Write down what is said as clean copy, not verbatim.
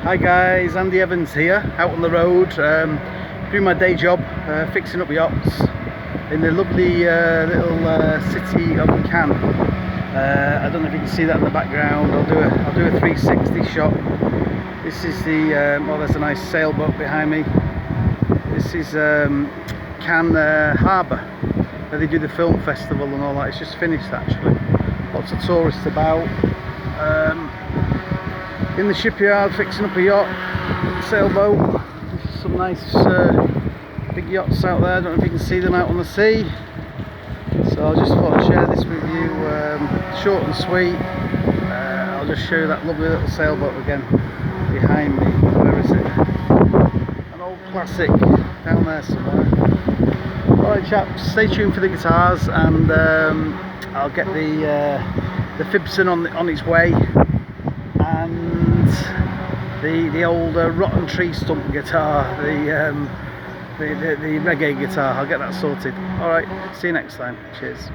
Hi guys, Andy Evans here, out on the road, doing my day job, fixing up yachts in the lovely little city of Cannes. I don't know if you can see that in the background. I'll do a 360 shot. This is the well, there's a nice sailboat behind me. This is Cannes harbour, where they do the film festival and all that. It's just finished actually. Lots of tourists about. In the shipyard fixing up a yacht, sailboat. Some nice big yachts out there. I don't know if you can see them out on the sea. So I just thought I'd share this with you, short and sweet. I'll just show you that lovely little sailboat again behind me. Where is it? An old classic down there somewhere. Alright chaps, stay tuned for the guitars, and I'll get the Fibson on its way, and the old rotten tree stump guitar, the reggae guitar. I'll get that sorted. Alright, see you next time. Cheers.